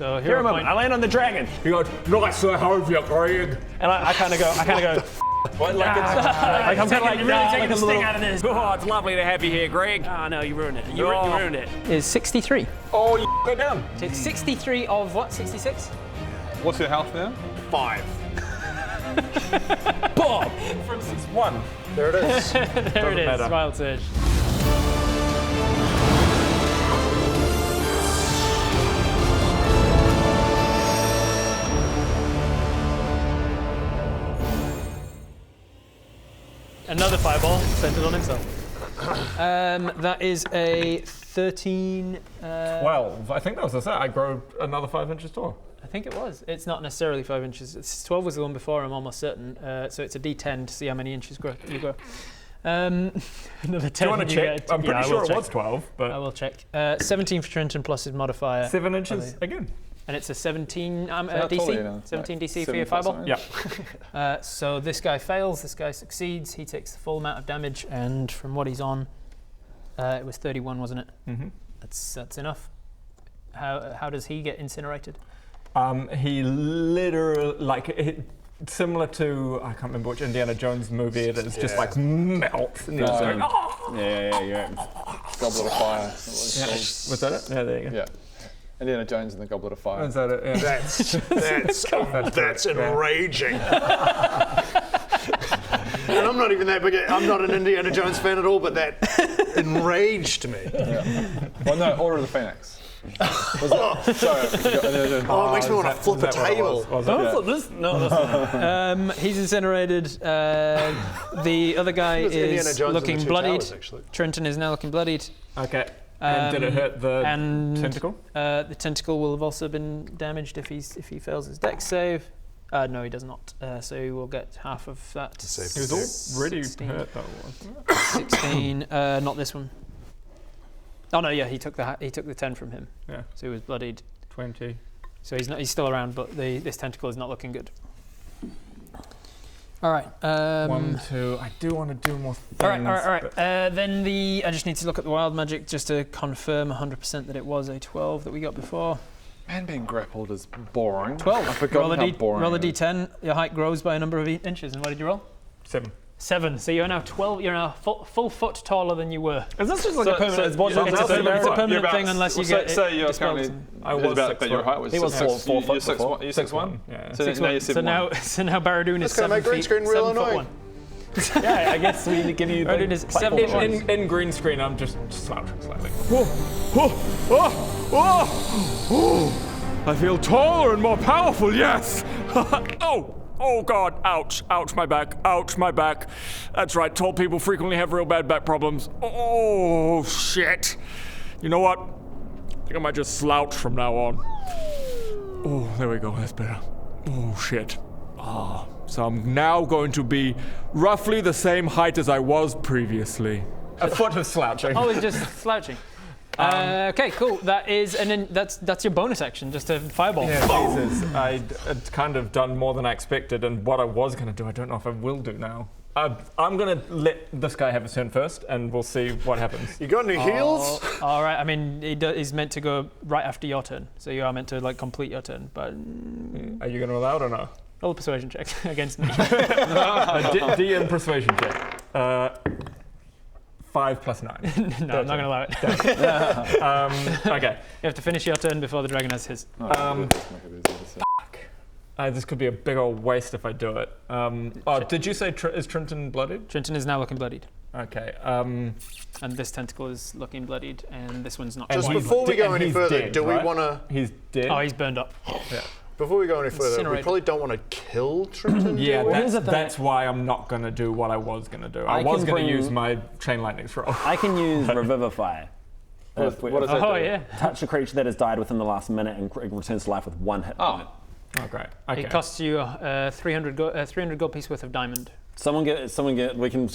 So Here a hero moment. point. I land on the dragon. He goes, nice to have you, Greg. And I kind of go. What? Like I'm kind of like, You're really taking the sting out of this. Oh, it's lovely to have you here, Greg. Ah, no, you ruined it. You ruined it. Is 63. Oh, you go down. It's 63 of what? 66? What's your health now? 5. Bob. It's 1. There it is. There it is. matter. Wild Surge. Another fireball centered on himself. That is a 13. 12. I think that was the set. I grow another 5 inches tall. I think it was. It's not necessarily 5 inches. 12 was the one before, I'm almost certain. So it's a D10 to see how many inches you grow. Another 10. Do you want to check? I'm pretty sure it was 12, I but will check. 17 for Trenton plus his modifier. 7 inches again. And it's a 17 how tall are you DC? now? 17 Like DC for 7 your foot fireball? something? Yeah. So this guy fails, this guy succeeds, he takes the full amount of damage, and from what he's on, it was 31, wasn't it? Mm-hmm. That's enough. How does he get incinerated? He literally, similar to, I can't remember which Indiana Jones movie it is, just like melts. And he's just like, oh! Yeah. Goblet of Fire. Was that it? Yeah, there you go. Yeah. Indiana Jones and the Goblet of Fire. Was that it? Yeah. That's enraging. And I'm not even that big. I'm not an Indiana Jones fan at all, but that enraged me. Yeah. Well, no, Order of the Phoenix. Was it? Sorry. It makes me want to flip a table. Don't flip this. No, that's not. He's incinerated. The other guy It was Indiana is Jones and the looking Two bloodied. Towers, actually. Trenton is now looking bloodied. Okay. And did it hurt the tentacle? The tentacle will have also been damaged if he fails his dex save. No, he does not. So he will get half of that. He was already 16. hurt though, wasn't it? 16. Not this one. Oh no, yeah, he took the 10 from him. Yeah. So he was bloodied. 20. So he's still around, but this tentacle is not looking good. All right. 1, 2. I do want to do more things. All right. Then I just need to look at the wild magic just to confirm 100% that it was a 12 that we got before. Man, being grappled is boring. 12. I forgot how boring Roll a it is. D10. Your height grows by a number of inches. And what did you roll? 7. 7. So you're now 12. You're now full foot taller than you were. Is this just like a permanent? It's a permanent thing unless you get Say you're dispelled. currently. I was about 6 your foot. height was He was 6. 4 foot You're before. 6'1". You're 6'1". Yeah. So now you're 7'1". So now Baradoon is That's gonna 7 make green feet. screen real 7 foot annoying. 1. Yeah, I guess we need to give you the Baradoon is 7 foot 1. In green screen, I'm just slouching slightly. I feel taller and more powerful, yes! Oh God, ouch, my back. That's right, tall people frequently have real bad back problems. Oh, shit. You know what? I think I might just slouch from now on. Oh, there we go, that's better. Oh, shit. So I'm now going to be roughly the same height as I was previously. A foot of slouching. Oh, he's just slouching. Okay, cool. That is, and then that's your bonus action, just a fireball. Yeah, Jesus. I'd kind of done more than I expected, and what I was going to do, I don't know if I will do now. I'm going to let this guy have his turn first, and we'll see what happens. You got any heals? All right. I mean, he's meant to go right after your turn, so you are meant to complete your turn. But Are you going to allow it or no? roll a persuasion check against me. DM persuasion check. 5 plus 9. No, I'm not going to allow it. Okay. You have to finish your turn before the dragon has his. This could be a big old waste if I do it. Did you say is Trenton bloodied? Trenton is now looking bloodied, Okay. and this tentacle is looking bloodied, and this one's not. And Just he's before we de- go and any he's further, dead, do we right? want to? He's dead. Oh, he's burned up. Yeah. Before we go any further, we Incinerated. probably don't want to kill Trenton. Yeah, do we? that's why I'm not going to do what I was going to do. I I was can going to bring- use my chain lightning throw. I can use Revivify. What does that Oh do? yeah. Touch a creature that has died within the last minute and returns to life with 1 hit point. Oh, great. Okay. It costs you 300 gold piece worth of diamond. Someone get. We can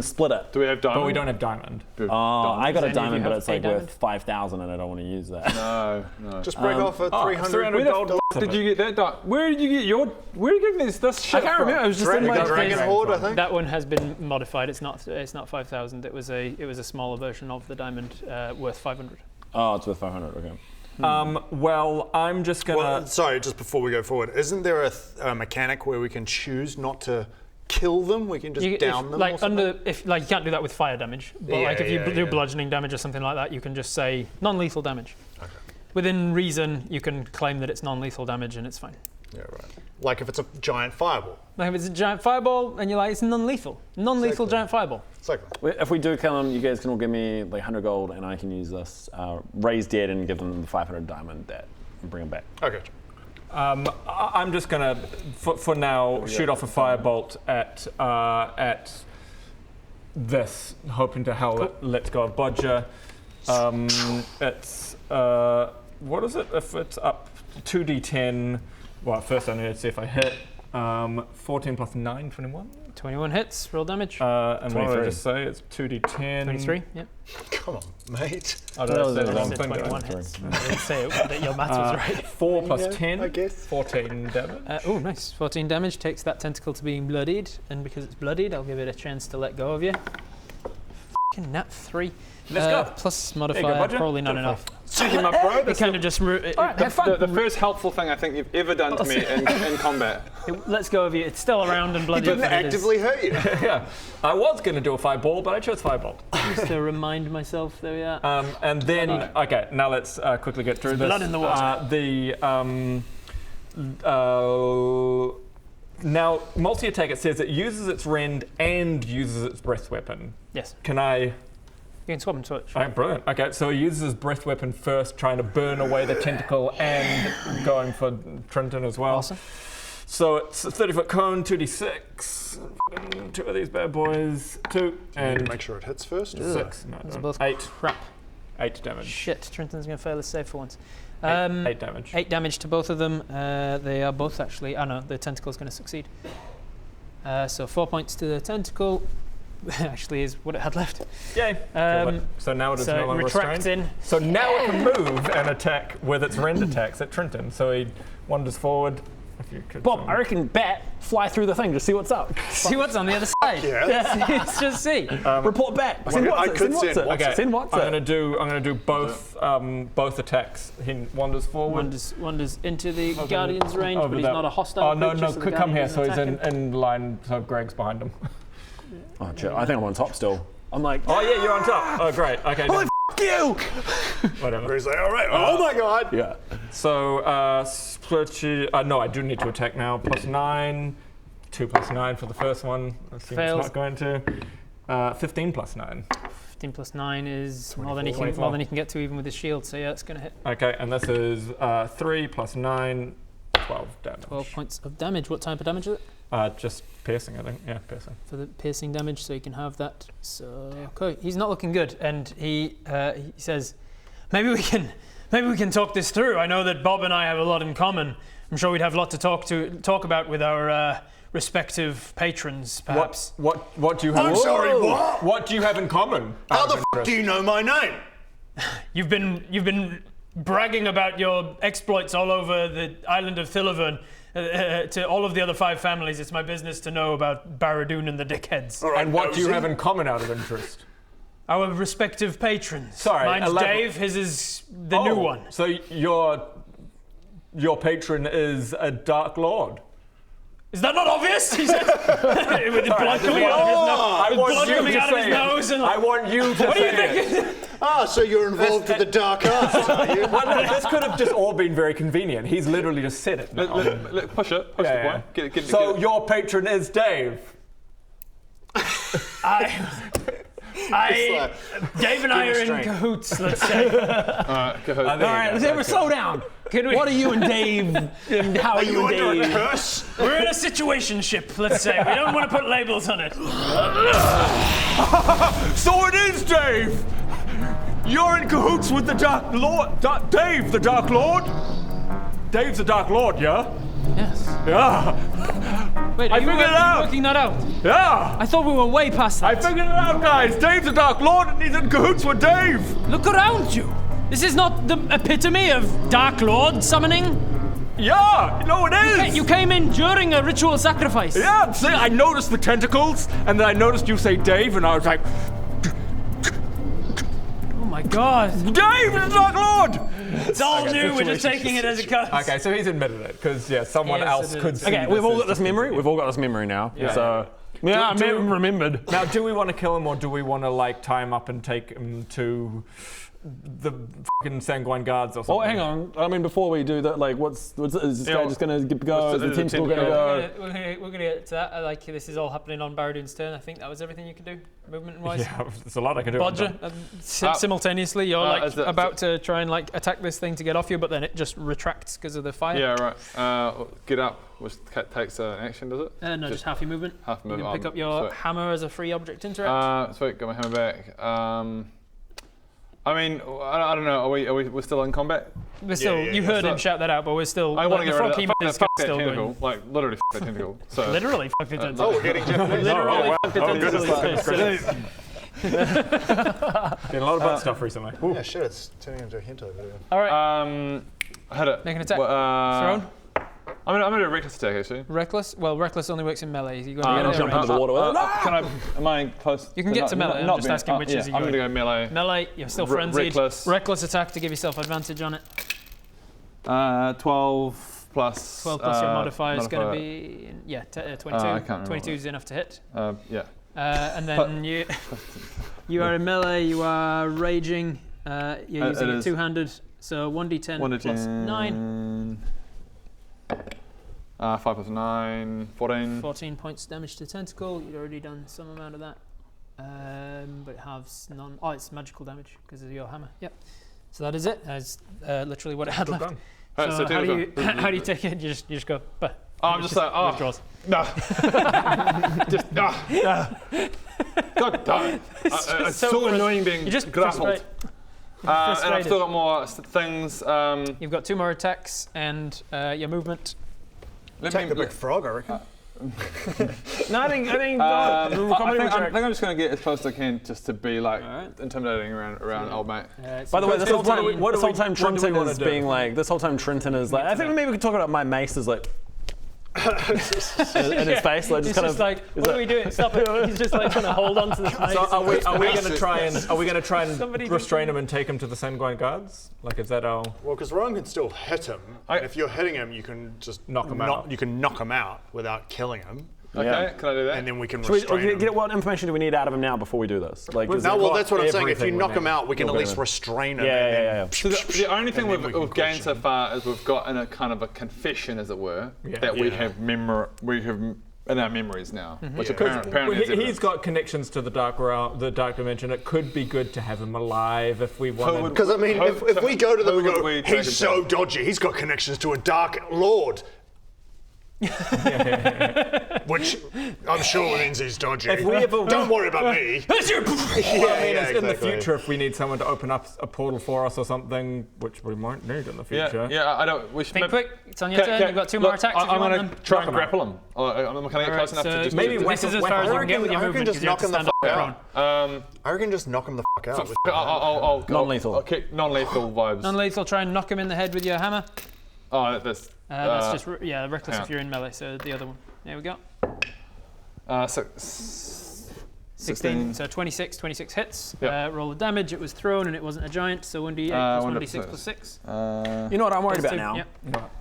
split it. Do we have diamond? But we don't have diamond. Oh, I got a Any of you diamond, but have it's a like diamond? worth 5,000, and I don't want to use that. No. Just break off a 300. 300 gold. Did you get that? Where did you get your? Where are you getting this shit I can't from? remember. It was just in my Dragon Horde, I think. That one has been modified. It's not 5,000. It was a smaller version of the diamond worth 500. Oh, it's worth 500. Okay. Well, I'm just gonna. Well, sorry, just before we go forward, isn't there a mechanic where we can choose not to kill them? We can just down them. Like or something? you can't do that with fire damage, but Yeah, like if you yeah, do yeah. bludgeoning damage or something like that, you can just say non-lethal damage. Okay. Within reason, you can claim that it's non-lethal damage and it's fine. Yeah, right. Like if it's a giant fireball. Like if it's a giant fireball and you're like, it's non-lethal. Non-lethal Exactly. giant fireball. Exactly. If we do kill them, you guys can all give me like 100 gold, and I can use this raise dead and give them the 500 diamond that and bring them back. Okay. I'm just gonna, for now, shoot off a firebolt at this, hoping to hell it lets go of Bodger. It's what is it? If it's up 2d10. Well, first I need to see if I hit. 14 plus 9, 21. 21 hits, roll damage. And what did I 23. just say? It's 2d10. 23, yep. Come on, mate. Oh, did I say the I wrong said thing? 21 did I? hits. I didn't say that your maths was right. 4 plus 10. I guess. 14 damage. Oh, nice. 14 damage takes that tentacle to being bloodied, and because it's bloodied, I'll give it a chance to let go of you. F***ing nat 3. Let's go. Plus There you go, modifier, Bodger. probably not Go for enough. Suck him up, bro. It kind of just The first helpful thing I think you've ever done to me in combat. it lets go of you. It's still around and He bloody. didn't but it is. actively hurt you. Yeah. I was going to do a fireball, but I chose firebolt. Just to remind myself, there we are. And then, okay, now let's quickly get through this. blood in the water. Now, multi-attack, it says it uses its rend and uses its breath weapon. Yes, Can I... you can swap and switch. Oh, brilliant. Okay, so he uses his breath weapon first, trying to burn away the tentacle and going for Trenton as well. Awesome. So it's a 30-foot cone, 2d6. Fucking 2 of these bad boys. 2 and Make sure it hits first. 6. No, Those are no. both 8. crap. 8 damage. Shit, Trenton's going to fail his save for once. 8 damage. 8 damage to both of them. They are both actually... Oh no, the tentacle's going to succeed. So 4 points to the tentacle. Actually is what it had left. Yay. So now it is So no longer retract restrained. in. So now it can move and attack with its rend attacks at Trenton. So he wanders forward. If you could, Bob, I reckon bat fly through the thing, just see what's up. See what's on the other side. Yeah. Let's just see. Report back. Send I what's could it. send what's Okay, Send what's I'm it. gonna do both attacks. He wanders forward. Wanders into the Guardian's range, but over he's that- not a hostile Oh no, creature, no, so the could come Guardian here. So doesn't he's attack him. in line. So Greg's behind him. Oh, shit. I think I'm on top still. I'm like, Oh yeah, you're on top. Oh great. Okay. Holy you! Whatever. He's like, all right. Oh my god. Yeah. So split. No, I do need to attack now. Plus 9. 2 plus 9 for the first one. I assume Fails. it's not going to. 15 plus 9. 15 plus 9 is more than he can 24. get to even with his shield. So yeah, it's going to hit. Okay, and this is 3 plus 9, 12 damage. 12 points of damage. What type of damage is it? Just piercing, I think. Yeah, piercing. For the piercing damage, so you can have that. So okay, he's not looking good, and he says, maybe we can talk this through. I know that Bob and I have a lot in common. I'm sure we'd have a lot to talk about with our respective patrons, perhaps. What do you have? I'm sorry, what? What do you have in common? How the f*** do you know my name? You've been bragging about your exploits all over the island of Thilivern. To all of the other 5 families, it's my business to know about Barradoon and the dickheads. All right, And what do you nosy. have in common out of interest? Our respective patrons. Sorry, Mine's elaborate. Dave, his is the new one. So your patron is a Dark Lord. Is that not obvious? He said, with the blood coming out of his nose. I With want blood you coming to out of say his it. nose and I want you to what do you say it. think? Ah, so you're involved with the dark arts, are you? Well, no, this could have just all been very convenient. He's literally just said it now. Push the point. Get it. So your patron is Dave. Dave and I are in cahoots, let's say. All All right, slow down. Can we? What are you and Dave? And how are you and Under a Dave? curse? We're in a situationship, let's say. We don't want to put labels on it. So it is, Dave! You're in cahoots with the Dark Lord. Dave, the Dark Lord? Dave's the Dark Lord, yeah? Yes. Yeah. Wait, I are you figured it out. working that out? Yeah. I thought we were way past I that. figured it out, guys. Dave's the Dark Lord and he's in cahoots with Dave. Look around you. This is not the epitome of Dark Lord summoning. Yeah, no, it is. You came in during a ritual sacrifice. Yeah, see, I noticed the tentacles, and then I noticed you say Dave, and I was like, Oh my god. Dave is the Dark Lord! It's all new. We're just taking it as it comes. Okay, so he's admitted it because someone Yes, else it could is. see. Okay, we've all got this memory. We've all got this memory now. So yeah, I remembered. Now, do we want to kill him or do we want to like tie him up and take him to the fucking Sanguine Guards or something? Oh, hang on. I mean, before we do that, like, is this guy just gonna go? Is the tentacle gonna go? We're gonna get to that. Like this is all happening on Baradoon's turn. I think that was everything you could do, movement-wise. Yeah, there's a lot I can do. Bodger, simultaneously, you're like about to try and like attack this thing to get off you, but then it just retracts because of the fire. Yeah, right. Get up, which takes an action, does it? No, just half your movement. Half You movement. can pick up your Sweet. hammer as a free object interact. Sweet, got my hammer back. I mean, I don't know. We're still in combat? We're still. You heard him shout that out, but we're still. I want to the get rid frog of that. is Fuck that still tentacle. going. Like literally, fuck that tentacle. So Literally, fuck the tentacle. Oh, we're getting Japanese. Literally, fuck the tentacle. Getting a lot of butt stuff recently. Yeah, shit, it's turning into a hentai video. All right, hit it. make an attack. Thrown. Thrown. I'm gonna do a reckless attack actually. Reckless. Well, reckless only works in melee. You're going I'll to jump into the water with it. Can I? Am I close? You can get to melee. I'm just asking which is I'm gonna go melee. melee. You're still frenzied. Reckless. Attack to give yourself advantage on it. 12 plus. 12 plus your modifier is going to be 22. I can't remember 22 is enough to hit. Yeah. And then you are in melee. You are raging. You're using it two-handed. So 1d10 plus 9. 5 plus 9, 14. 14 points damage to tentacle. You'd already done some amount of that. But it has none. Oh, it's magical damage because of your hammer. Yep. So that is it. That's literally what it had left. Done. So how do you take it? You just go. I'm just like, withdraws. No. Just, God damn it. It's so annoying being You just grappled. frustrate. And I've frustrated. still got more things. You've got 2 more attacks and your movement. Attack the big frog, I reckon. No, I think. I think I'm just going to get as close as I can just to be like intimidating around old mate. By the way, this whole time, what do we Trenton wanna is do? being like. This whole time, Trenton is like. I think maybe we could talk about my mace is like. in his face, like He's just kind just of. like, what are we doing? Stop it! He's just like trying to hold on to the mace. So are we going to try and Somebody restrain him and take him to the Sanguine Guards? Like, is that our? Well, because Rowan can still hit him. And if you're hitting him, you can just Knock him out. You can knock him out without killing him. Okay, can I do that? And then we can Should we, restrain him. what information do we need out of him now before we do this? Like, is No, it- well, that's what I'm saying. If you everything knock we him need. out, we can at You'll least get him. restrain him. Yeah. So the only thing and then we can we've gained question so him. far is we've got in a kind of a confession, as it were, that we have in our memories now, which apparently is He's got connections to the dark realm, the dark dimension. It could be good to have him alive if we wanted. Because, I mean, if we go to them and who would go, we take him he's so dodgy, he's got connections to a dark lord. Which I'm sure means he's dodgy. If we ever- Don't worry about me. in the exactly. future, if we need someone to open up a portal for us or something, which we might need in the future. Yeah, I don't. We should Think quick. It's on your turn. You've got 2 more attacks. If you I'm want going them. to try and grapple him. Can I get close enough to just maybe this is as far as you can get with your I reckon movement just because you have knock to him the stand up fuck prone. out. I reckon just knock him the fuck out. I'll Non-lethal. I'll kick non-lethal vibes. Non-lethal. Try and knock him in the head with your hammer. Oh, that's That's just reckless yeah. if you're in melee. So the other one. There we go. 16. So 26 hits. Yep. Roll the damage. It was thrown and it wasn't a giant. So 1d8 plus 1d6 plus 6. You know what I'm worried about Two, now? yep.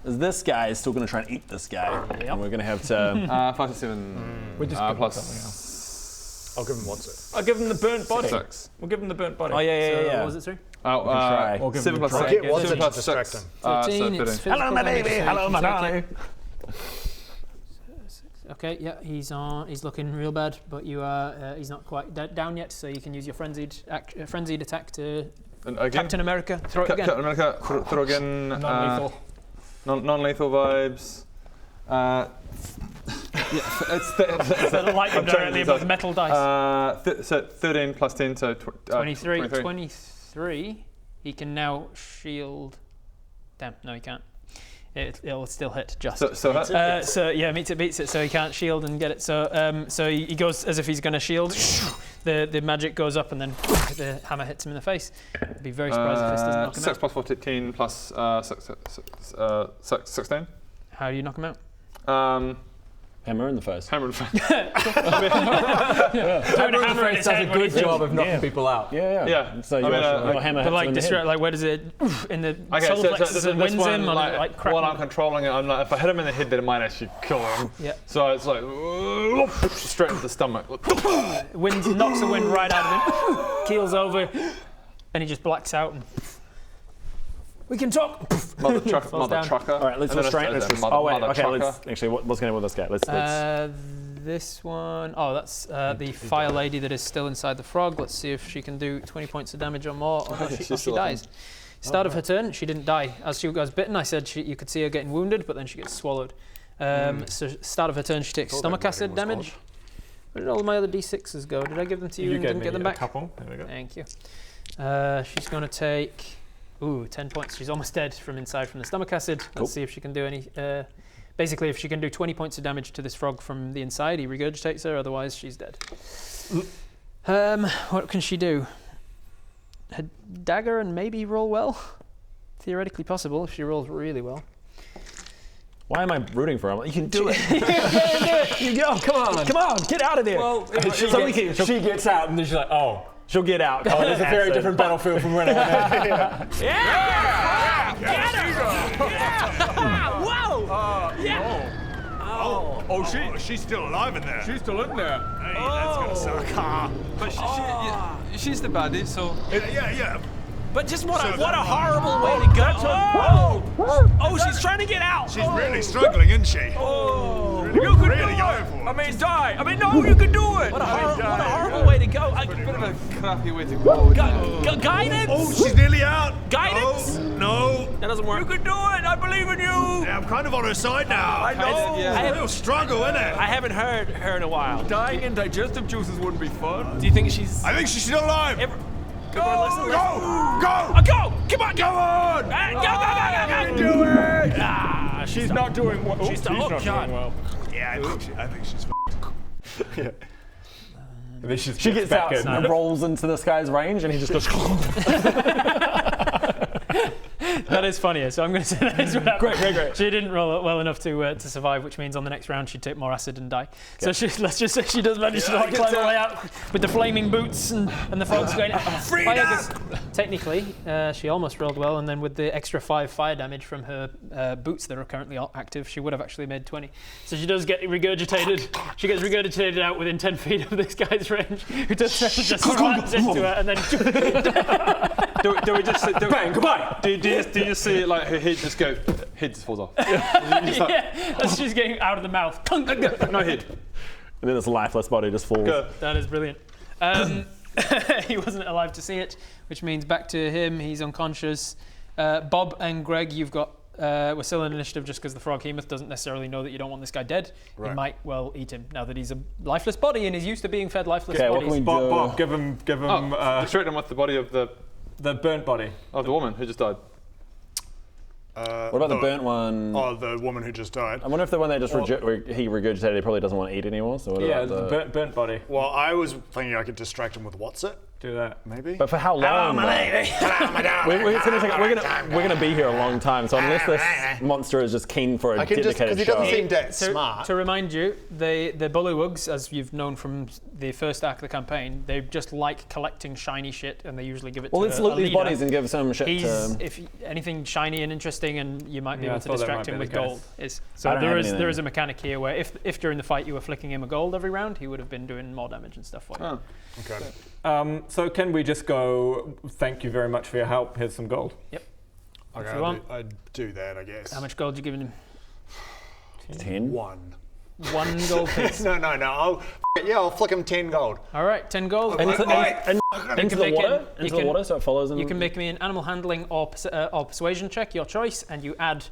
Is this guy is still going to try and eat this guy, and we're going to have to. 5 to 7. We just give him plus something else. I'll give him what's it. I'll give him the burnt body. 6. We'll give him the burnt body. Oh yeah. So what was it, sorry? try. We'll give 7 him plus a 6. try. Get what's it to 7 plus distract 6. him. 13. It's physical Hello, my damage, baby. so Hello, you my can take darling. Okay, yeah, he's looking real bad, but you are he's not quite down yet, so you can use your frenzied attack to And again, Captain America. Throw it again. Captain America, throw again. Non-lethal. Non-lethal vibes. So light him directly above metal dice. So 13 plus 10, so 23. 23. He can now shield. Damn, no, he can't. It'll still hit just. So yeah, meets it, beats it, so he can't shield and get it. So so he goes as if he's going to shield. The magic goes up and then the hammer hits him in the face. I'd be very surprised if this doesn't knock him 6 out. plus 14 plus 16. How do you knock him out? Hammer in the face. Hammer in the face. Hammer does a good job of knocking people out. Yeah. So you hammer. But like, like where does it in the Okay, solar plexus so and this wins one, him? like crack while him? I'm controlling it, I'm like, if I hit him in the head, then it might actually kill him. Yeah. So it's like straight into the stomach. Wind knocks the wind right out of him, keels over, and he just blacks out. And we can talk. Mother down. trucker. All right, let's restrain. What's going on with this guy? Let's This one, that's the fire lady that is still inside the frog. Let's see if she can do 20 points of damage or more, or she dies. Start of her turn, she didn't die. As she was bitten, I said you could see her getting wounded, but then she gets swallowed. So start of her turn, she takes stomach acid damage. Where did all my other D6s go? Did I give them to you and didn't get them back? A couple. There we go. Thank you. She's going to take 10 points. She's almost dead from inside from the stomach acid. Let's see if she can do any. Basically, if she can do 20 points of damage to this frog from the inside, he regurgitates her. Otherwise, she's dead. What can she do? Her dagger and maybe roll well. Theoretically possible if she rolls really well. Why am I rooting for him? You can do it. You go. Come on, get out of there. Well, she gets out and then she's like, oh. She'll get out. Oh, it's a very different battlefield from when I went in. She's still alive in there. She's still in there. Hey, that's gonna suck. But she's the baddie, so. Yeah. But just what a horrible way to go. Oh, she's trying to get out. She's really struggling, isn't she? You could really do going it. for it. I mean, die. I mean, no, you could do it. What a horrible way to go. A bit of a crappy way to go. Guidance. Oh, she's nearly out. Guidance? No. That doesn't work. You could do it. I believe in you. Yeah, I'm kind of on her side now. I know. It's a real struggle, isn't it? I haven't heard her in a while. Dying in digestive juices wouldn't be fun. Do you think she's? I think she's still alive. Go! Go! Come on! Go on! Go! Do it! She's not doing well. She's not doing well. Yeah, I think she's And then she gets out and rolls into this guy's range, and he just goes. That is funnier, so I'm going to say that is what happened. Great. She didn't roll it well enough to survive, which means on the next round she'd take more acid and die. So let's just say she does manage to climb her way out with the flaming boots and the frogs going. Technically, she almost rolled well, and then with the extra 5 fire damage from her boots that are currently active, she would have actually made 20. So she does get regurgitated. She gets regurgitated out within 10 feet of this guy's range, who just slams into her, and then. Do we just bang? Goodbye. Do you just see it like her head just go? Head just falls off. That's just getting out of the mouth. No head. And then this lifeless body just falls. That is brilliant. He wasn't alive to see it, which means back to him. He's unconscious. Bob and Greg, you've got. We're still in initiative just because the frog hemoth doesn't necessarily know that you don't want this guy dead. Right. He might well eat him now that he's a lifeless body and is used to being fed lifeless bodies. What can we do? Bob, give him. Distract him with the body of the burnt body of the woman who just died. What about the burnt one? Oh, the woman who just died. I wonder if the one that just he regurgitated, he probably doesn't want to eat anymore. So what about the burnt body. Well, I was thinking I could distract him with what's it? Do that. Maybe. But for how long? We're gonna be here a long time. So unless this monster is just keen for a dedicated because he doesn't seem that smart. To remind you, the bullywugs, as you've known from the first arc of the campaign, they just like collecting shiny shit, and they usually give it to let's loot these bodies and give some shit to... If anything shiny and interesting, and you might be able to distract him with gold. So there is a mechanic here where if during the fight you were flicking him a gold every round, he would have been doing more damage and stuff for you. Okay. So can we just go, thank you very much for your help, here's some gold. Yep. Okay, I'd do that, I guess. How much gold you giving him? 10? 1 gold piece. No. I'll flick him 10 gold. All right, 10 gold. Into the water, so it follows him. You can make me an animal handling or persuasion check, your choice, and you add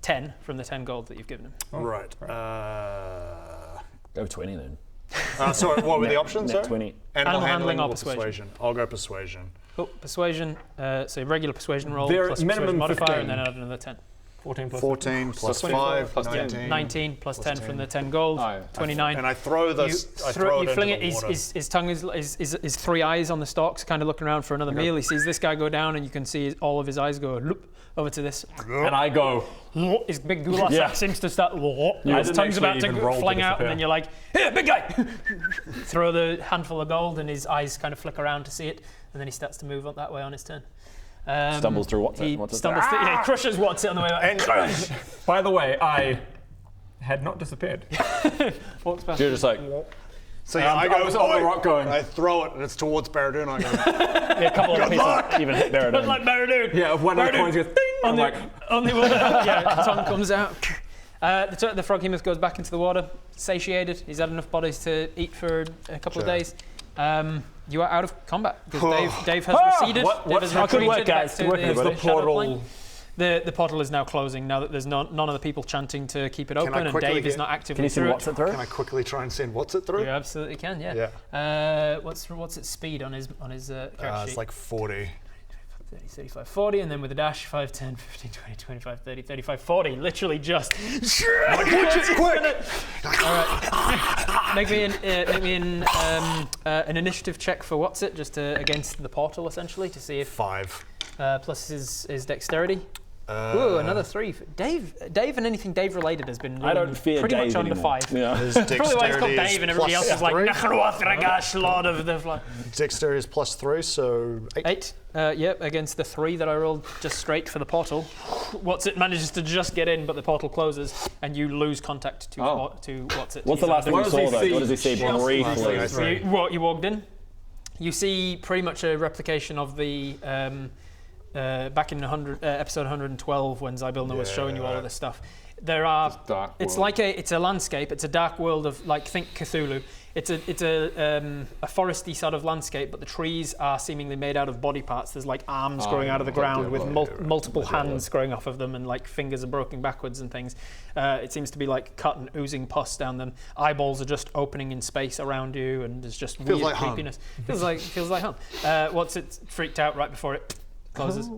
10 from the 10 gold that you've given him. Right. Go 20 then. Sorry, what were the options? Net 20. Animal handling or persuasion? I'll go persuasion. Cool. Persuasion. So regular persuasion roll There plus minimum persuasion modifier, 15. and then add another 10. 14 plus 14 plus 5, plus 10. 19. 19 plus 10 from the 10 gold, Oh, yeah. 29. And I throw this. You fling it. His tongue is 3 eyes on the stalks, kind of looking around for another meal. He sees this guy go down, and you can see all of his eyes go loop over to this. And I go. His big goulash sack seems to start. His didn't tongue's about actually to even roll to fling out, and disappear. then you're like, "Here, big guy!" Throw the handful of gold, and his eyes kind of flick around to see it, and then he starts to move up that way on his turn. Stumbles through what's He it? stumbles through. Yeah, he crushes what's it on the way back. By the way, I had not disappeared. Walks past. You're just like, So yeah, I was on the rock going. I throw it, and it's towards Baradun. I go, a couple of pieces even hit Baradun. Like Baradun. Yeah, if one of the coins goes, ding, I'm like, Only one. Yeah, tongue comes out. The frog hemoth goes back into the water, satiated. He's had enough bodies to eat for a couple of days. You are out of combat because Dave has receded. Dave has retreated work, guys. back to Good work, the everybody. shadow portal- plane. The portal is now closing now that there's none of the people chanting to keep it I open, and quickly Dave is get- not Can actively you see through what's it. it through? can I quickly try and send what's it through? You absolutely can, yeah. What's its speed on his character It's sheet? like 40. 30, 35, 40, and then with a dash, 5, 10, 15, 20, 25, 30, 35, 40. Literally just. Quick! Make me an initiative check for what's it, just against the portal essentially, to see if 5. plus his dexterity. Ooh, another 3. Dave and anything Dave related has been. I don't fear pretty Dave much on the anymore. 5. Yeah. His Probably why it's called dexterity Dave and everybody else plus is like 3. Nachruathragash, Lord of the. Dexterity is plus 3, so 8. 8. Yep, against the 3 that I rolled just straight for the portal. What's it manages to just get in, but the portal closes, and you lose contact to what's it. What's the last thing you saw though? What does he see briefly? So you walked in. You see pretty much a replication of the back in episode 112 when Zybilna was showing you all of this stuff. There are. Dark It's world. like it's a landscape. It's a dark world of think Cthulhu. It's a foresty sort of landscape, but the trees are seemingly made out of body parts. There's like arms growing out of the ground with multiple hands growing off of them, and like fingers are broken backwards and things. It seems to be like cut and oozing pus down them. Eyeballs are just opening in space around you, and there's just weird like Han. creepiness. Feels like Han. What's it freaked out right before it closes.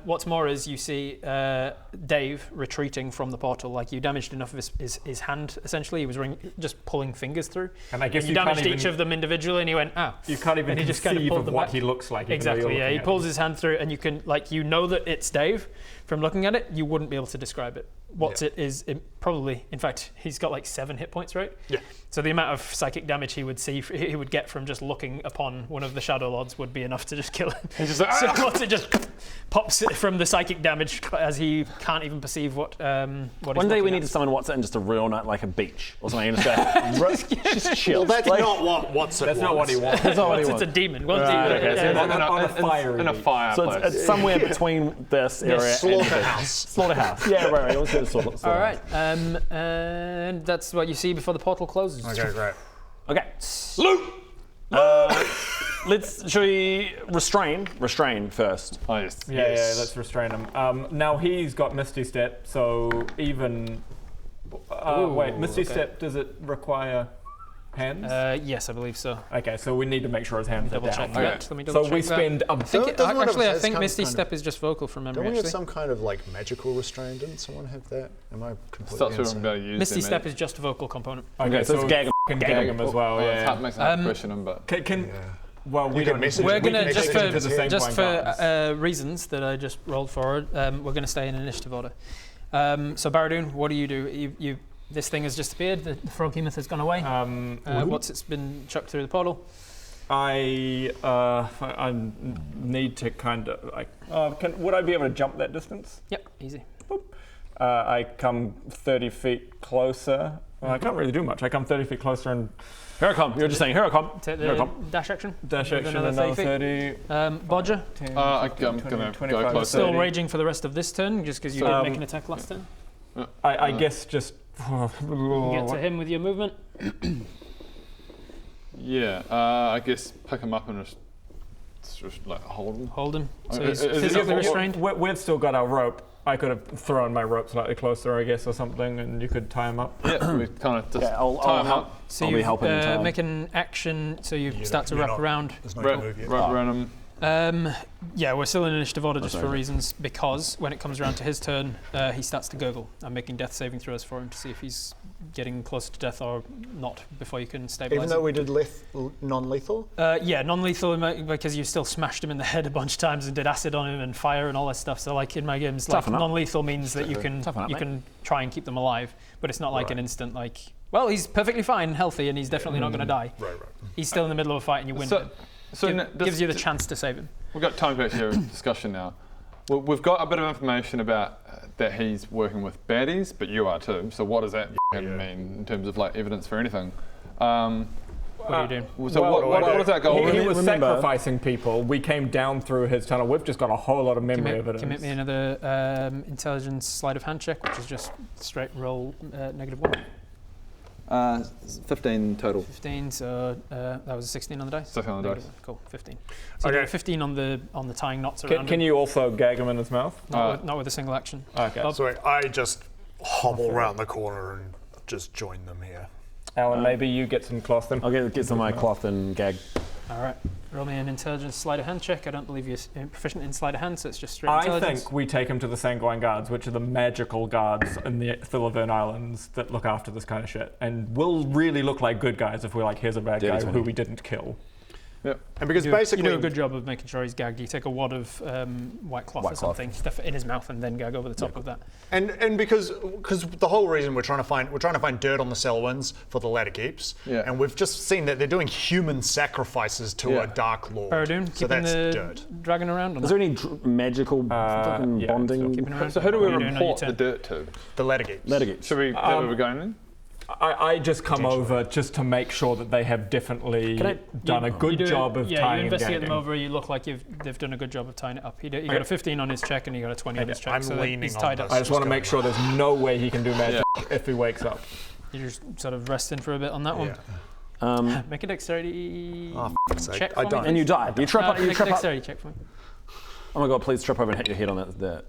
What's more is you see Dave retreating from the portal. Like you damaged enough of his hand. Essentially, he was just pulling fingers through. And I guess you you damaged can't each even- of them individually, and he went, "Ah." You can't even And he just kind of conceive pulled of them what back. he looks like. even though Exactly. you're Yeah, looking he at pulls him. his hand through, and you know that it's Dave from looking at it. You wouldn't be able to describe it. What's it is probably. In fact, he's got like 7 hit points, right? Yeah. So the amount of psychic damage he would get from just looking upon one of the Shadow Lords would be enough to just kill him. He's just like, So what's it just pops it from the psychic damage as he can't even perceive what he's One day we looking need at. to summon what's it in just a real night, like a beach or something. And just chill. Well, that's not what's it That's not what he wants. That's not what he It's wants. a demon. One's Right, demon. okay, so Yeah. on a fire. in a fireplace. So it's somewhere between this area and slaughterhouse. Slaughterhouse. Yeah, right. Let's do the slaughterhouse. All right, and that's what you see before the portal closes. Okay, great. Okay. Should we restrain first? Oh, yes. Yeah, let's restrain him. Now he's got Misty Step, so even. Wait, Misty Step, does it require hands? Yes, I believe so. Okay, so we need to make sure his hands are Double check down. that. Let me double So we check that. spend a I think Doesn't one of actually, us I has think some Misty kind of- Step is just vocal from memory. Don't we have Actually, some kind of like magical restraint? Didn't someone have that? Am I completely Starts with insane? him being used. Misty in Step it. is just a vocal component. Okay, so it's gag him. can gag him as well. Oh, Yeah. it's hard, makes it hard to question him, but Well, we can don't. message We're him. We gonna can just message him to the same point for reasons that I just rolled forward. We're gonna stay in initiative order. So Baradun, what do? You this thing has just appeared. The frog hemoth has gone away. What's it's been chucked through the portal? I need to kind of like. Would I be able to jump that distance? Yep, easy. I come 30 feet closer. Well, I can't really do much. I come 30 feet closer and Here I come. You're just saying, here I come. Take Here I the come. dash action. dash Move action another another 30 feet. 30. Bodger, 10, I'm 15, gonna 20, go 25, closer. still 30. raging for the rest of this turn, just because you didn't make an attack last turn. I guess just. You can get to him with your movement. yeah, I guess pick him up and just like hold him. Hold him. So Is he's it physically a- restrained. We've still got our rope. I could have thrown my rope slightly closer, I guess, or something, and you could tie him up. Yeah, we kind of just Yeah, I'll tie him help. up, So I'll you be helping in time. make an action. So you start to you're wrap not- around. There's no wrap move yet. around him. Yeah, we're still in initiative order just for reasons, because when it comes around to his turn, he starts to gurgle. I'm making death saving throws for him to see if he's getting closer to death or not before you can stabilize Even though him. we did non-lethal? Yeah, non-lethal because you still smashed him in the head a bunch of times and did acid on him and fire and all that stuff. So like in my games, like non-lethal means that you can try and keep them alive, but it's not like an instant like, well, he's perfectly fine, healthy, and he's definitely not going to die. Right. He's still in the middle of a fight and you win. Gives you the chance to save him. We've got time back here discussion now. Well, we've got a bit of information about that he's working with baddies, but you are too. So what does that mean in terms of like evidence for anything? What are you doing? So what is our goal? He was sacrificing people. We came down through his tunnel. We've just got a whole lot of memory evidence. Can you make me another intelligence sleight of hand check, which is just straight roll -1. 15 total. 15, so that was a 16 on the dice? 16 on the dice. Cool, 15. So you do 15 on the tying knots around Can him. you also gag him in his mouth? Not with a single action. Okay. Bob? So I just hobble around the corner and just join them here. Alan, maybe you get some cloth then. I'll get some of my cloth and gag. All right. Roll me an intelligence sleight of hand check. I don't believe you're proficient in sleight of hand, so it's just straight I intelligence. think we take him to the Sanguine Guards, which are the magical guards in the Thilaverne Islands that look after this kind of shit. And we'll really look like good guys if we're like, here's a bad guy who we didn't kill. Yep. And because you basically do a good job of making sure he's gagged. You take a wad of white cloth or something, stuff it in his mouth, and then gag over the top of that. And because the whole reason we're trying to find dirt on the Selwyns for the ladder keeps, and we've just seen that they're doing human sacrifices to a dark lord. Baradun, so keeping that's the dirt. dragon around? Is there any magical fucking bonding? So who do we report the dirt to? The ladder keeps. Ladder keeps. Should we? Where we're going then? I just come over just to make sure that they have definitely done a good job of tying you and investigate gagging. them over. You look like they've done a good job of tying it up. He got a 15 on his check and he got a 20 on his check. I'm so leaning he's on tied this. up. I just want to make sure there's no way he can do magic if he wakes up. You're just sort of resting for a bit on that one. Make a dexterity check for me. And you die. You trip up. You Make a trip up. dexterity check for me. Oh my god! Please trip over and hit your head on that.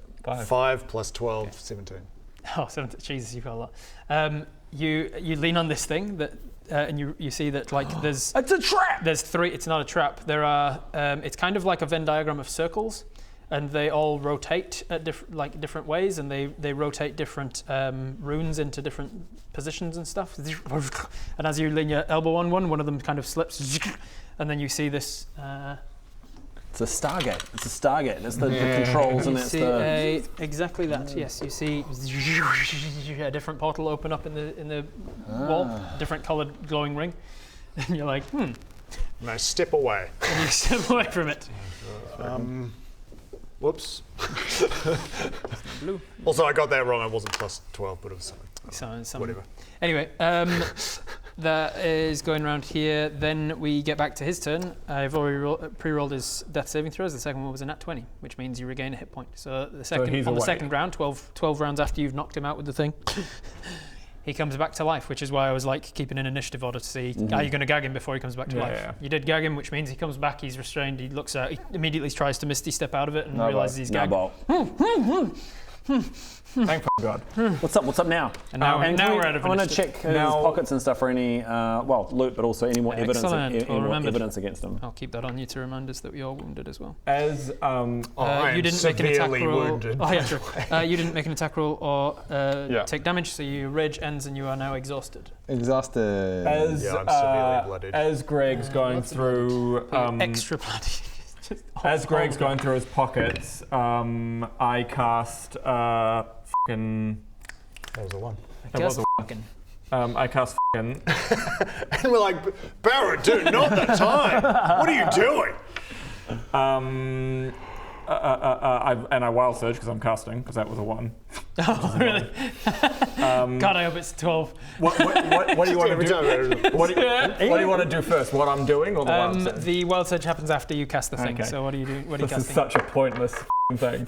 5 plus 12, 17. Oh, 17. Jesus, you've got a lot. You lean on this thing that, and you see that like there's. It's a trap. There's 3. It's not a trap. There are. It's kind of like a Venn diagram of circles, and they all rotate at different ways, and they rotate different runes into different positions and stuff. And as you lean your elbow on one of them kind of slips, and then you see this. It's a Stargate. It's a Stargate. It's the controls and that's the. Exactly that. Yes, you see a different portal open up in the wall, different coloured glowing ring, and you're like, And I step away. And you step away from it. Whoops. Blue. Also, I got that wrong. I wasn't plus 12, but it was So whatever. Anyway, that is going around here. Then we get back to his turn. I've already pre-rolled his death saving throws. The second one was a nat 20, which means you regain a hit point. So the second round, 12 rounds after you've knocked him out with the thing, he comes back to life, which is why I was like keeping an initiative order to see are you going to gag him before he comes back to life. Yeah. You did gag him, which means he comes back. He's restrained. He looks out. He immediately tries to misty step out of it and realizes he's gagged. Thank God. What's up now? And now we're out of I want to initiative. check his pockets and stuff for any loot, but also any more evidence. Evidence against him. I'll keep that on you to remind us that we are wounded as well. As you didn't make an attack roll. Wounded. Oh yeah, true. You didn't make an attack roll or take damage, so your rage ends and you are now exhausted. Exhausted. I'm severely blooded. As Greg's going through Extra bloody. as Greg's going through his pockets, I cast fucking. That was a 1. That was a fucking. I cast fucking. And we're like, Barrett, dude, not the time. What are you doing? I wild surge because I'm casting because that was a 1. Oh really? God, I hope it's 12. What do you want to do? What do you want to do first? What I'm doing or the wild surge? The wild surge happens after you cast the thing. Okay. So what are you doing? What are you This is casting? such a pointless thing.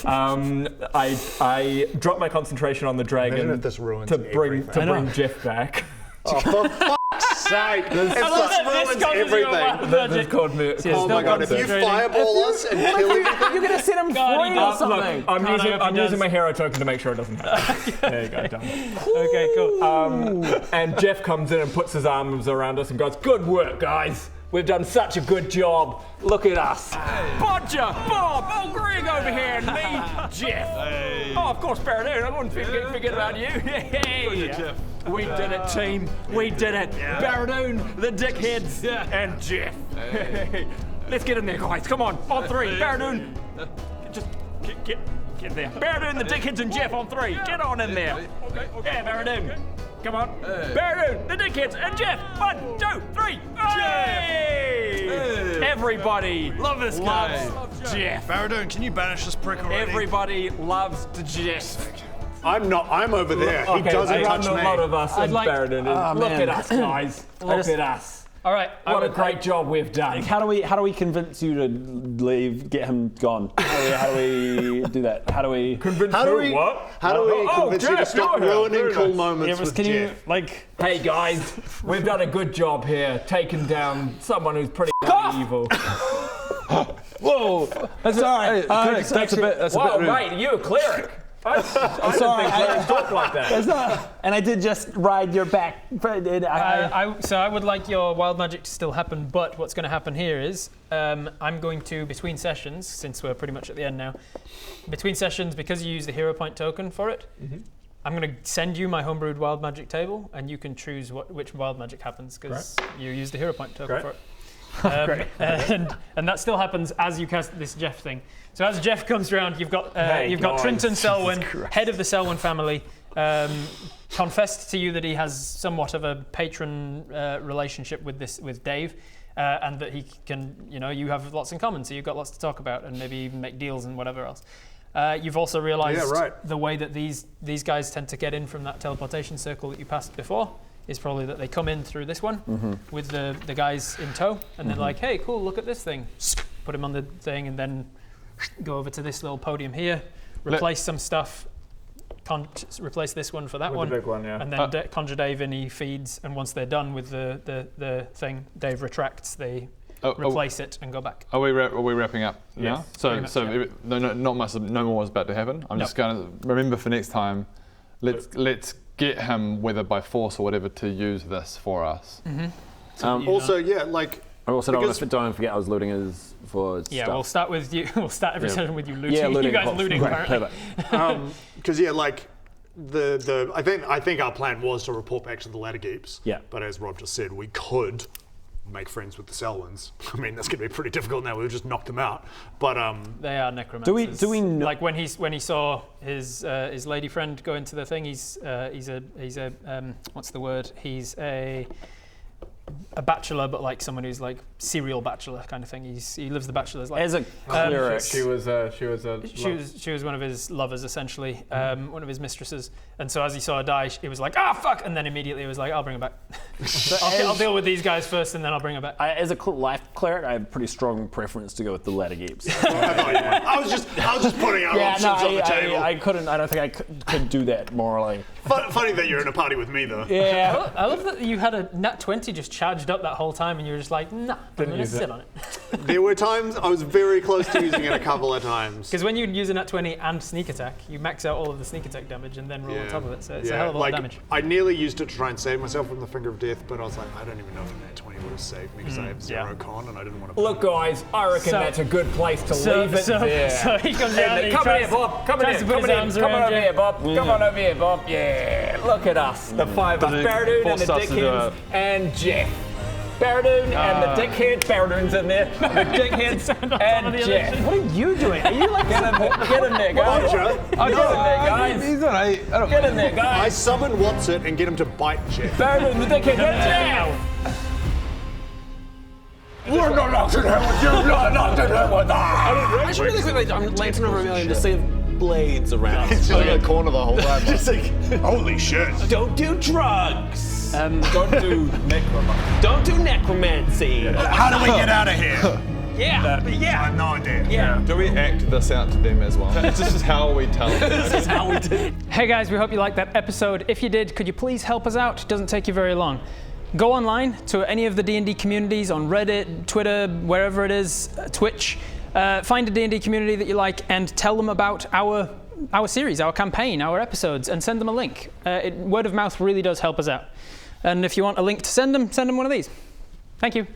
I drop my concentration on the dragon Imagine if this ruins to bring everything. Jeff back. Oh, for fuck's sake. This ruins everything. This called me. Oh my god, if you fireball us and kill everything. You're gonna set him free or something. Look, I'm using my hero token to make sure it doesn't happen. There you go, done. Okay, cool. And Jeff comes in and puts his arms around us and goes, "Good work, guys. We've done such a good job. Look at us. Bodger, Bob, old Greg over here, and me, Jeff. Oh, of course, Baradun. I wouldn't forget about you. Jeff. We did it, team. We did it. Baradun, the dickheads, and Jeff. Let's get in there, guys. Come on 3. Baradun, just get there. Baradun, the dickheads, and Jeff on 3. Get on in there. Okay. Yeah, Baradun. Come on. Baradun, the dickheads, and Jeff. 1, 2, 3. Hey! Everybody Love this guy. loves Jeff. Baradun, can you banish this prick already? Everybody loves Jeff. I'm not. I'm over there. He doesn't touch me. A lot of us in like- Baradun. Look at us, guys. Look at us. All right. What a great job we've done. How do we convince you to leave? Get him gone. How do we do that? How do we? How do we? How do we convince you to stop ruining cool moments with Jeff? Hey guys, we've done a good job here, taking down someone who's pretty evil. Whoa! That's sorry. That's a bit. That's a bit rude. Mate, you a cleric? I sorry, didn't think clerics talk like that. That's not. And I did just ride your back. So I would like your wild magic to still happen, but what's going to happen here is I'm going to, between sessions, since we're pretty much at the end now, between sessions, because you use the hero point token for it, I'm going to send you my homebrewed wild magic table, and you can choose which wild magic happens, because you use the hero point token for it. And that still happens as you cast this Jeff thing. So as Jeff comes around, you've got Trinton Selwyn, head of the Selwyn family, confessed to you that he has somewhat of a patron relationship with Dave, and that he can, you have lots in common, so you've got lots to talk about, and maybe even make deals and whatever else. You've also realised the way that these guys tend to get in from that teleportation circle that you passed before is probably that they come in through this one with the guys in tow, and they're like, hey, cool, look at this thing. Put him on the thing, and then go over to this little podium here, replace some stuff, replace this one for that one, the big one, yeah. and then conjure Dave in, he feeds, and once they're done with the thing, Dave retracts, they replace it and go back. Are we wrapping up now? Yes, No more is about to happen. I'm just going to remember for next time. Let's get him, whether by force or whatever, to use this for us. I also don't forget I was looting his for stuff. Yeah, we'll start with you. We'll start every session with you looting. Yeah, looting. You guys looting, apparently. Because I think our plan was to report back to the ladder keeps. Yeah. But as Rob just said, we could make friends with the Selwyns. I mean, that's going to be pretty difficult now. We've just knocked them out. But they are necromancers. Do we know? Like when he saw his lady friend go into the thing, he's a what's the word? He's a bachelor, but like someone who's like serial bachelor kind of thing. He lives the bachelor's life. As a cleric, She was one of his lovers, essentially, one of his mistresses. And so as he saw her die, he was like, "Ah, fuck!" And then immediately he was like, "I'll bring her back. I'll deal with these guys first, and then I'll bring her back." As a life cleric, I have a pretty strong preference to go with the ladder keeps. I was just putting our options on the table. I couldn't. I don't think I could do that morally. Funny that you're in a party with me, though. Yeah. I love that you had a nat 20 just charged up that whole time, and you were just like, "Nah, I'm gonna sit on it." There were times I was very close to using it a couple of times. Because when you use a nat 20 and sneak attack, you max out all of the sneak attack damage and then roll on top of it. So it's a hell of a lot of damage. I nearly used it to try and save myself from the finger of death, but I was like, I don't even know if a nat 20 would have saved me because I have 0 con and I didn't want to. Look, guys, I reckon that's a good place to leave it there. So he comes down and he Come tries here, Bob. Come tries to put his arms around over you. here, Bob. Come on over here, Bob. Yeah, look at us. The 5 of us. Baradun and the dickheads and Jeff. Baradun and the dickhead. Baradun's in there. The dickheads and Jeff. What are you doing? Are you like Get in there, guys. Get in there, guys. He's alright. Get in there, I guys. summon What's-It and get him to bite Jeff. Baradun, the dickhead, and Jeff. We're not locked in here with you, not locked in here with us! I should really quickly, I'm Lantern over Vermilion to save blades around. It's just in the corner the whole time. Just like, Holy shit. don't do drugs. Don't do necromancy. Don't do necromancy. How do we get out of here? I Yeah. have no idea. Do we act this out to them as well? This is how we tell them. This is how we do it. Hey guys, we hope you liked that episode. If you did, could you please help us out? It doesn't take you very long. Go online to any of the D&D communities on Reddit, Twitter, wherever it is, Twitch. Find a D&D community that you like and tell them about our series, our campaign, our episodes, and send them a link. Word of mouth really does help us out. And if you want a link to send them one of these. Thank you.